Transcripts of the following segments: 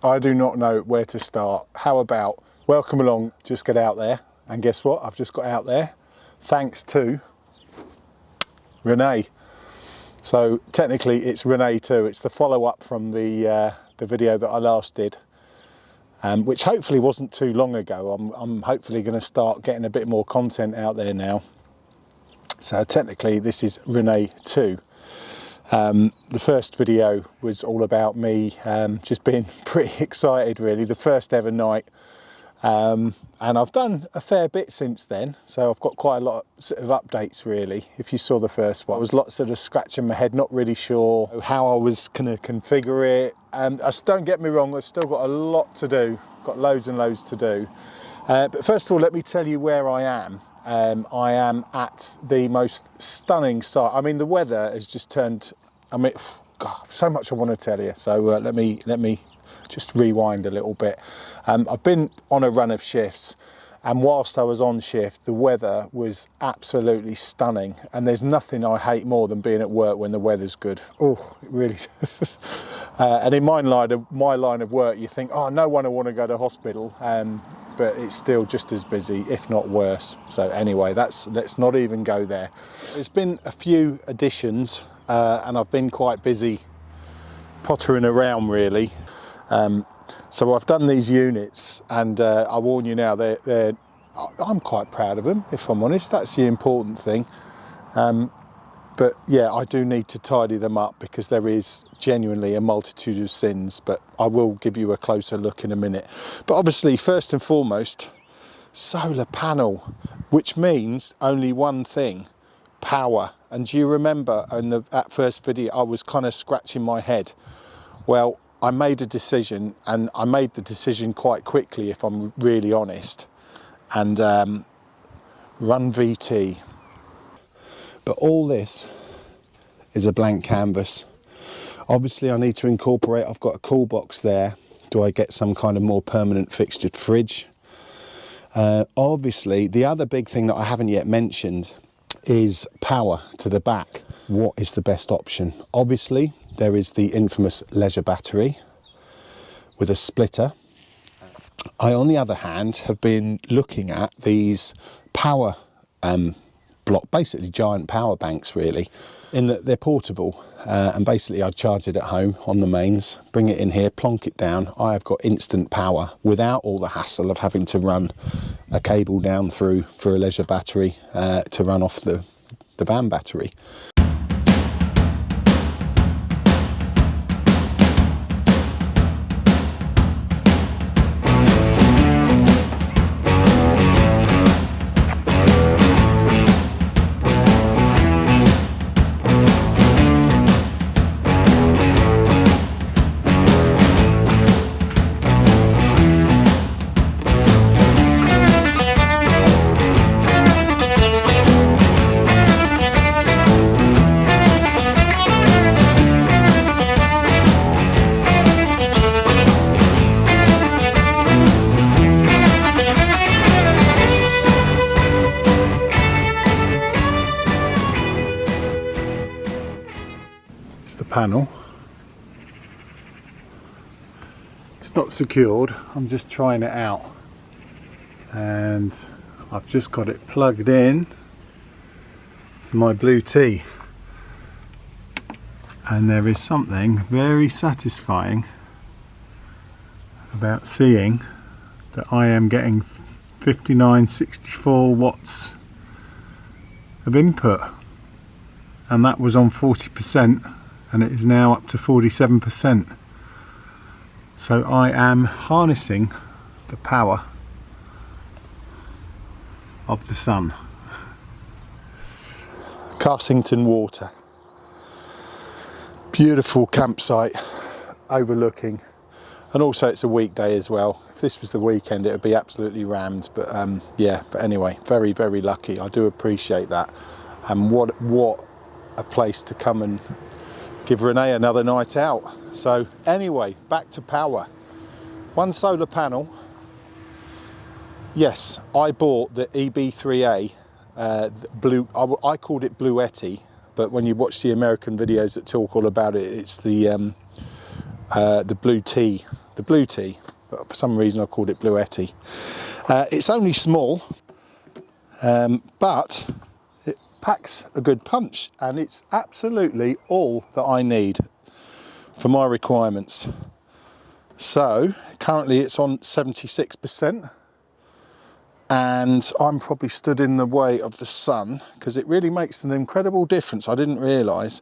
I do not know where to start. How about welcome along, just get out there. And guess what? I've just got out there thanks to Renee. So technically it's Renee too. It's the follow-up from the video that I last did, which hopefully wasn't too long ago. I'm hopefully going to start getting a bit more content out there now. So technically this is Renee 2. The first video was all about me just being pretty excited really, the first ever night. And I've done a fair bit since then, so I've got quite a lot of sort of updates really. If you saw the first one, I was sort of scratching my head, not really sure how I was going to configure it. Don't get me wrong, I've still got a lot to do, got loads and loads to do. But first of all, let me tell you where I am. I am at the most stunning site. I mean, the weather has just turned, I mean, God, so much I want to tell you. So let me just rewind a little bit. I've been on a run of shifts, and whilst I was on shift, the weather was absolutely stunning. And there's nothing I hate more than being at work when the weather's good. Oh, it really. And in my line of work, you think, oh, no one will want to go to hospital. But it's still just as busy, if not worse. So anyway, let's not even go there. There's been a few additions, and I've been quite busy pottering around really. So I've done these units, and I warn you now, I'm quite proud of them, if I'm honest. That's the important thing. But yeah, I do need to tidy them up because there is genuinely a multitude of sins, but I will give you a closer look in a minute. But obviously, first and foremost, solar panel, which means only one thing, power. And do you remember in that first video, I was kind of scratching my head? Well, I made a decision, and I made the decision quite quickly, if I'm really honest, and run VT. But all this is a blank canvas. Obviously I need to incorporate, I've got a cool box there. Do I get some kind of more permanent fixtured fridge? Obviously the other big thing that I haven't yet mentioned is power to the back. What is the best option? Obviously there is the infamous leisure battery with a splitter. I, on the other hand, have been looking at these power basically giant power banks really, in that they're portable, and basically I charge it at home on the mains, bring it in here, plonk it down. I have got instant power without all the hassle of having to run a cable down through for a leisure battery to run off the van battery. Panel. It's not secured, I'm just trying it out, and I've just got it plugged in to my blue tee, and there is something very satisfying about seeing that I am getting 5964 watts of input, and that was on 40%. And it is now up to 47%. So I am harnessing the power of the sun. Carsington Water. Beautiful campsite overlooking, and also it's a weekday as well. If this was the weekend it would be absolutely rammed, but yeah, but anyway, very, very lucky. I do appreciate that. And what a place to come and give Renee another night out. So anyway, back to power. One solar panel. Yes, I bought the EB3A blue. I called it Bluetti, but when you watch the American videos that talk all about it, it's the blue tea the blue tea, but for some reason I called it Bluetti. It's only small, but it packs a good punch, and it's absolutely all that I need for my requirements. So currently it's on 76%, and I'm probably stood in the way of the sun because it really makes an incredible difference. I didn't realise.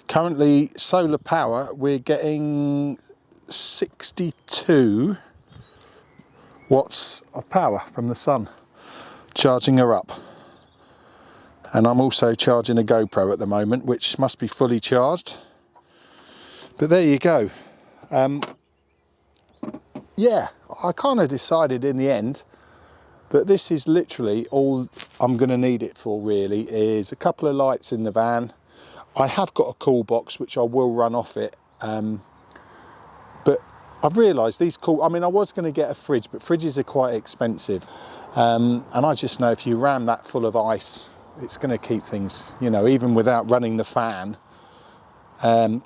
Currently solar power, we're getting 62 watts of power from the sun, charging her up. And I'm also charging a GoPro at the moment, which must be fully charged. But there you go. Yeah, I kind of decided in the end that this is literally all I'm going to need it for, really, is a couple of lights in the van. I have got a cool box which I will run off it, but I've realised these cool, I mean, I was going to get a fridge, but fridges are quite expensive, and I just know if you ram that full of ice, it's going to keep things, you know, even without running the fan,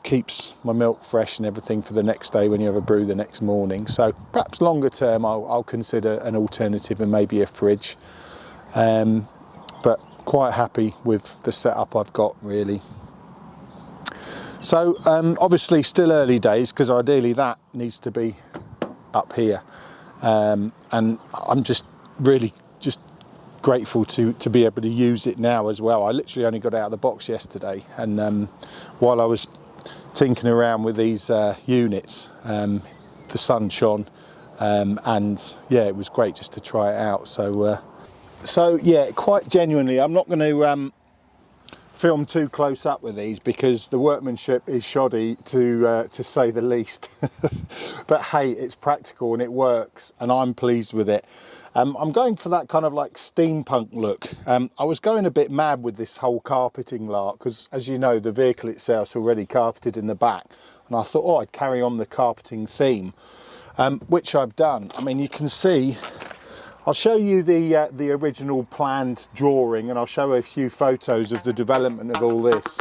keeps my milk fresh and everything for the next day when you have a brew the next morning. So perhaps longer term I'll consider an alternative and maybe a fridge, but quite happy with the setup I've got, really. So obviously still early days, because ideally that needs to be up here, and I'm just really just grateful to be able to use it now as well. I literally only got out of the box yesterday, and while I was tinkering around with these units, the sun shone, and yeah, it was great just to try it out. So yeah, quite genuinely, I'm not going to film too close up with these because the workmanship is shoddy, to say the least. But hey, it's practical and it works, and I'm pleased with it. I'm going for that kind of like steampunk look. I was going a bit mad with this whole carpeting lark because, as you know, the vehicle itself's already carpeted in the back, and I thought, oh, I'd carry on the carpeting theme, which I've done. I mean, you can see, I'll show you the original planned drawing, and I'll show a few photos of the development of all this.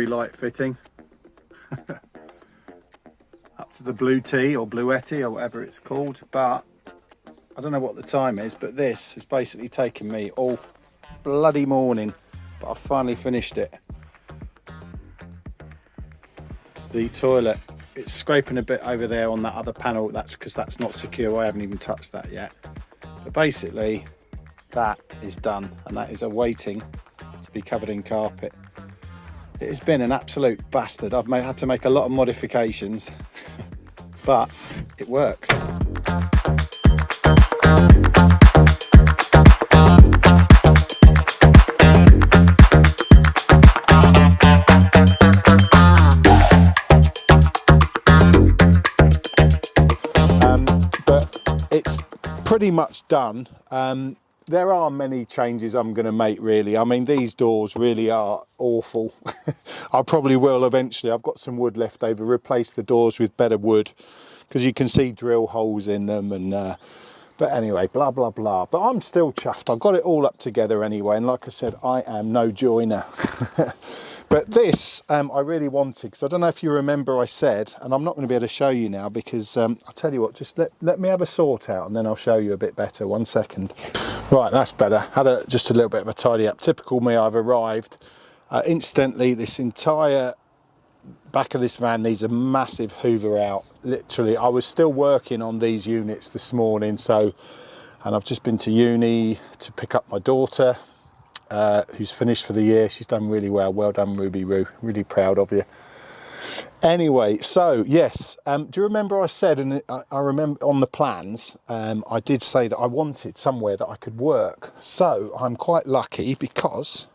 Light fitting up to the blue tea or Bluetti or whatever it's called, but I don't know what the time is, but this has basically taken me all bloody morning, but I've finally finished it. The toilet, it's scraping a bit over there on that other panel, that's because that's not secure, I haven't even touched that yet, but basically that is done, and that is awaiting to be covered in carpet. It has been an absolute bastard. I've had to make a lot of modifications, but it works. But it's pretty much done. There are many changes I'm going to make, really. I mean, these doors really are awful. I probably will eventually. I've got some wood left over, replace the doors with better wood, because you can see drill holes in them. And but anyway, blah, blah, blah. But I'm still chuffed. I've got it all up together anyway. And like I said, I am no joiner. But this I really wanted, because I don't know if you remember I said, and I'm not going to be able to show you now because I'll tell you what, just let me have a sort out and then I'll show you a bit better. 1 second. Right, that's better. Had just a little bit of a tidy up. Typical me, I've arrived. Instantly, this entire back of this van needs a massive hoover out. Literally, I was still working on these units this morning, and I've just been to uni to pick up my daughter, who's finished for the year. She's done really well. Well done, Ruby Roo. Really proud of you. Anyway, so yes, do you remember I said, and I remember on the plans, I did say that I wanted somewhere that I could work. So I'm quite lucky because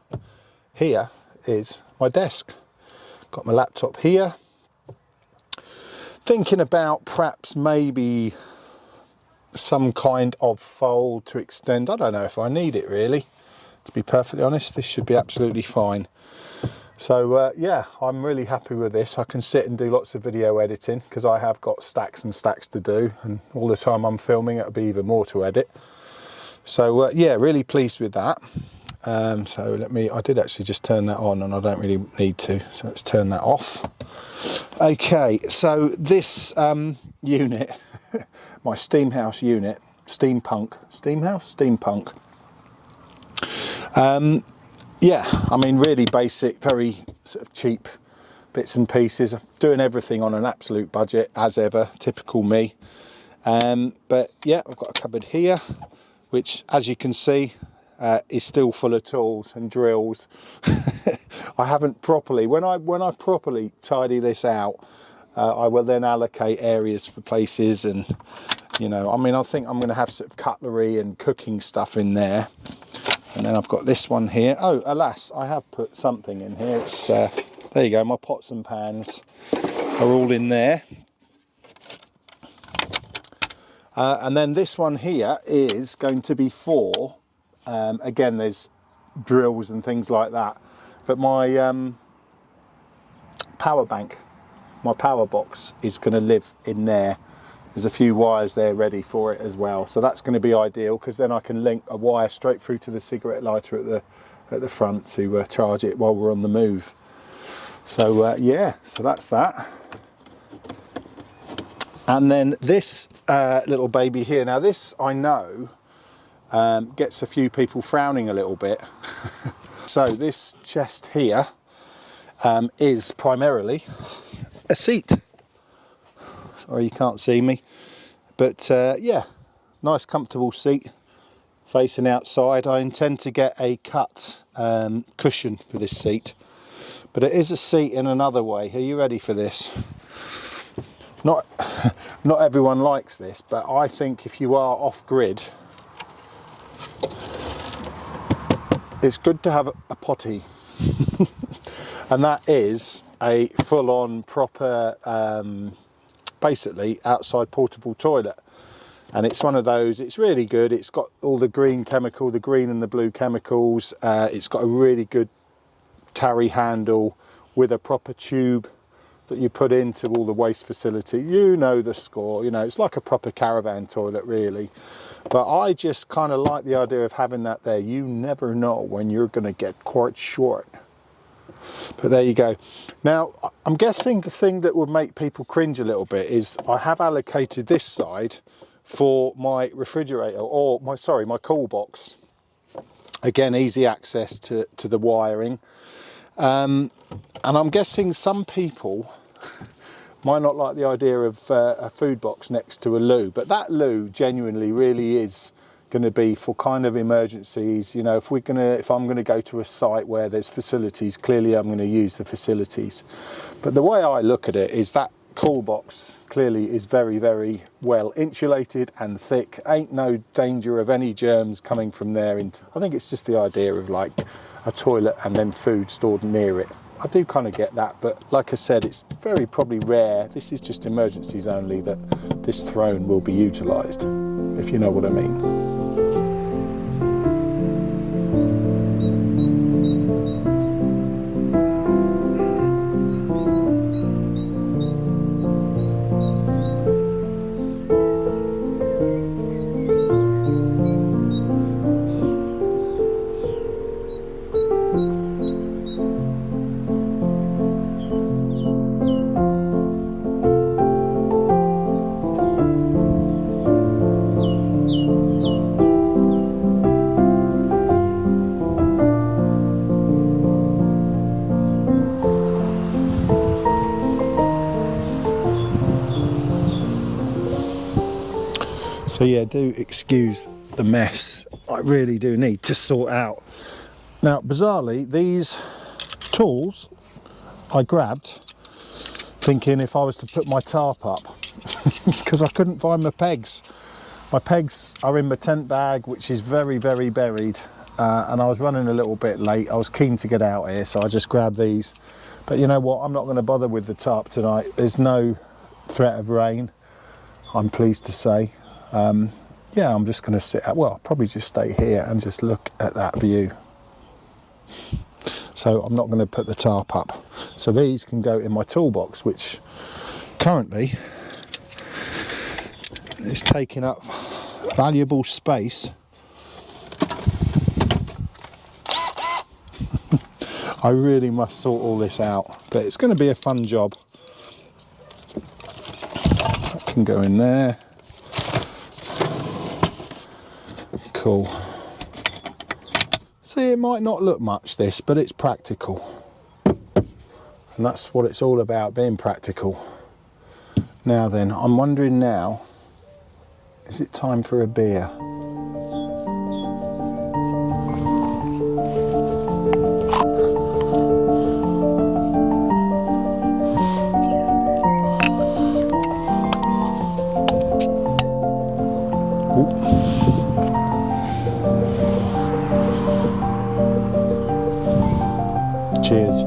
here is my desk. Got my laptop here. Thinking about perhaps maybe some kind of fold to extend. I don't know if I need it really. To be perfectly honest, this should be absolutely fine. So yeah, I'm really happy with this. I can sit and do lots of video editing because I have got stacks and stacks to do, and all the time I'm filming it'll be even more to edit. So yeah, really pleased with that. So I did actually just turn that on, and I don't really need to, so let's turn that off. Okay, so this unit, my Steamhouse unit, Steampunk. Yeah, I mean, really basic, very sort of cheap bits and pieces. I'm doing everything on an absolute budget, as ever, typical me. But yeah, I've got a cupboard here, which, as you can see, is still full of tools and drills. I haven't properly, when I properly tidy this out, I will then allocate areas for places, and you know, I mean, I think I'm going to have sort of cutlery and cooking stuff in there. And then I've got this one here. Oh, alas, I have put something in here. It's there you go, my pots and pans are all in there. And then this one here is going to be for, again, there's drills and things like that. But my power bank, my power box is going to live in there. There's a few wires there ready for it as well, so that's going to be ideal because then I can link a wire straight through to the cigarette lighter at the front to charge it while we're on the move. So yeah, so that's that. And then this little baby here. Now this, I know, gets a few people frowning a little bit. So this chest here is primarily a seat. Sorry you can't see me, but yeah, nice comfortable seat facing outside. I intend to get a cut cushion for this seat, but it is a seat in another way. Are you ready for this? Not everyone likes this, but I think if you are off grid, it's good to have a potty. And that is a full-on proper basically outside portable toilet, and it's one of those, it's really good. It's got all the green and the blue chemicals. It's got a really good carry handle with a proper tube that you put into all the waste facility. You know the score, you know, it's like a proper caravan toilet really. But I just kind of like the idea of having that there. You never know when you're going to get quite short. But there you go. Now, I'm guessing the thing that would make people cringe a little bit is I have allocated this side for my refrigerator, or my cool box. Again, easy access to the wiring. And I'm guessing some people might not like the idea of a food box next to a loo, but that loo genuinely really is going to be for kind of emergencies. You know, if I'm going to go to a site where there's facilities, clearly I'm going to use the facilities. But the way I look at it is that cool box clearly is very, very well insulated and thick. Ain't no danger of any germs coming from there. I think it's just the idea of like a toilet and then food stored near it. I do kind of get that, but like I said, it's very probably rare. This is just emergencies only that this throne will be utilised, if you know what I mean. So yeah, do excuse the mess. I really do need to sort out. Now, bizarrely, these tools I grabbed thinking if I was to put my tarp up, because I couldn't find my pegs. My pegs are in my tent bag, which is very, very buried, and I was running a little bit late. I was keen to get out here, so I just grabbed these. But you know what, I'm not going to bother with the tarp tonight. There's no threat of rain, I'm pleased to say. Yeah, I'm just going to sit, well, I'll probably just stay here and just look at that view. So I'm not going to put the tarp up. So these can go in my toolbox, which currently is taking up valuable space. I really must sort all this out, but it's going to be a fun job. That can go in there. Cool. See, it might not look much this, but it's practical. And that's what it's all about, being practical. Now then, I'm wondering now, is it time for a beer? Cheers.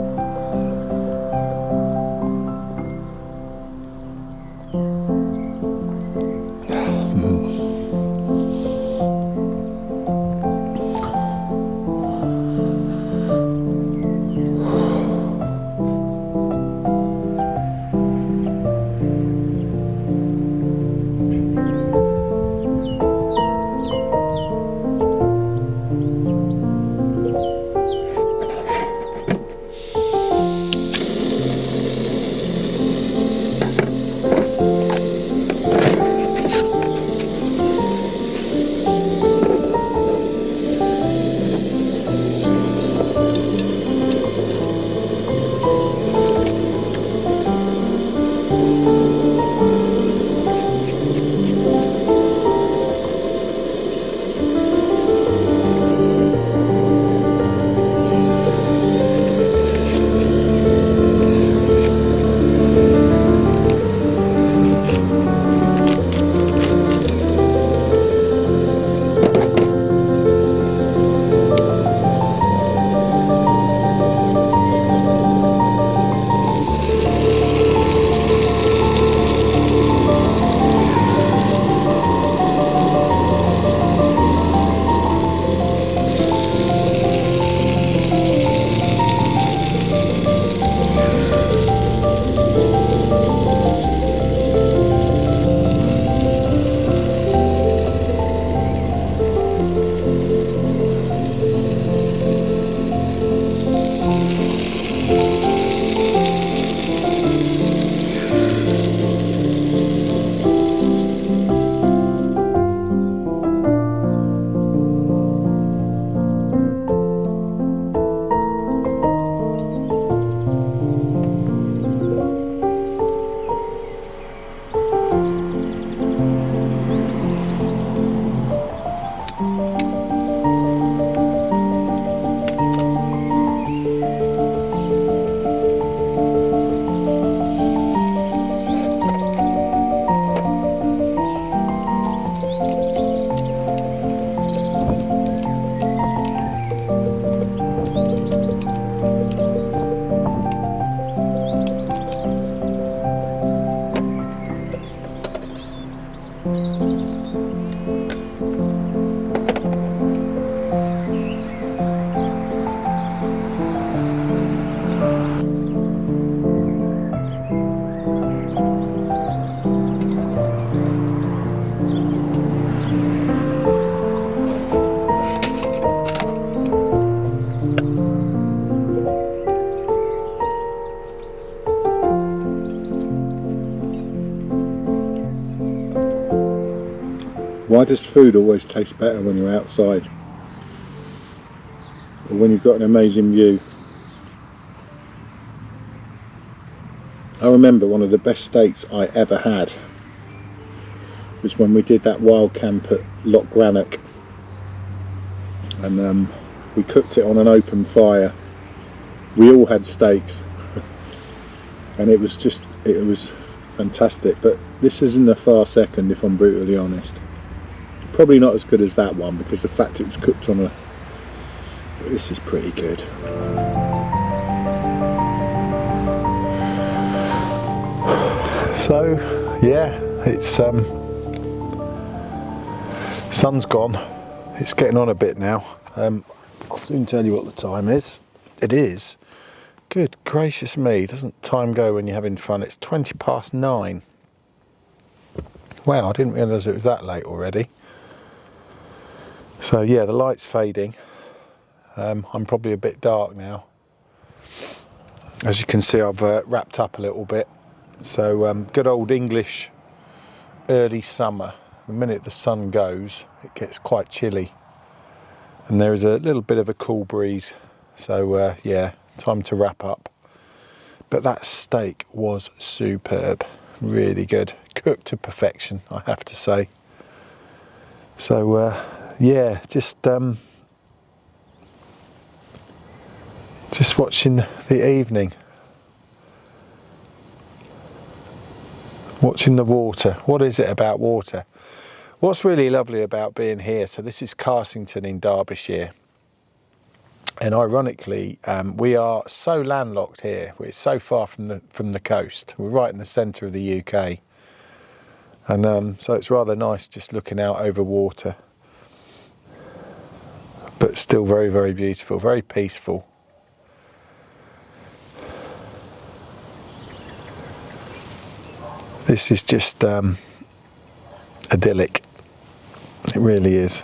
Why does food always taste better when you're outside? Or when you've got an amazing view? I remember one of the best steaks I ever had was when we did that wild camp at Loch Grannock, and we cooked it on an open fire. We all had steaks and it was fantastic, but this isn't a far second, if I'm brutally honest. Probably not as good as that one, because the fact it was cooked on a... This is pretty good. So yeah, it's sun's gone, it's getting on a bit now. I'll soon tell you what the time is. It is, good gracious me, doesn't time go when you're having fun? It's 9:20. Wow, I didn't realise it was that late already. So yeah, the light's fading. I'm probably a bit dark now. As you can see, I've wrapped up a little bit. So good old English early summer. The minute the sun goes, it gets quite chilly. And there is a little bit of a cool breeze. So yeah, time to wrap up. But that steak was superb, really good, cooked to perfection, I have to say. So yeah, just watching the evening, watching the water. What is it about water? What's really lovely about being here, so this is Carsington in Derbyshire, and ironically we are so landlocked here. We're so far from the coast. We're right in the centre of the UK, and so it's rather nice just looking out over water, but still very, very beautiful, very peaceful. This is just idyllic. It really is.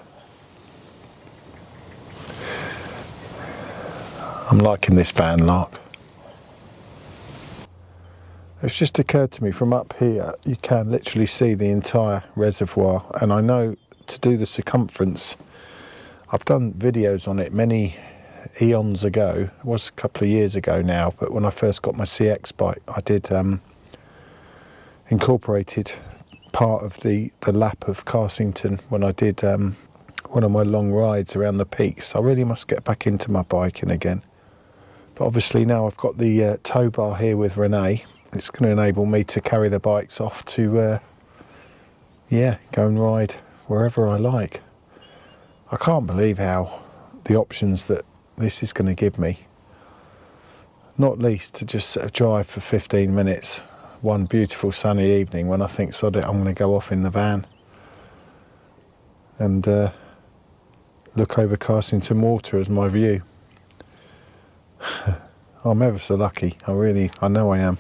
I'm liking this van lark. It's just occurred to me, from up here you can literally see the entire reservoir, and I know to do the circumference, I've done videos on it many eons ago. It was a couple of years ago now, but when I first got my CX bike, I did incorporated part of the lap of Carsington when I did one of my long rides around the peaks. I really must get back into my biking again. But obviously now I've got the tow bar here with Renee. It's going to enable me to carry the bikes off to yeah, go and ride wherever I like. I can't believe how the options that this is going to give me. Not least to just sort of drive for 15 minutes one beautiful sunny evening when I think, sod it, I'm going to go off in the van and look over Carsington Water as my view. I'm ever so lucky. I know I am.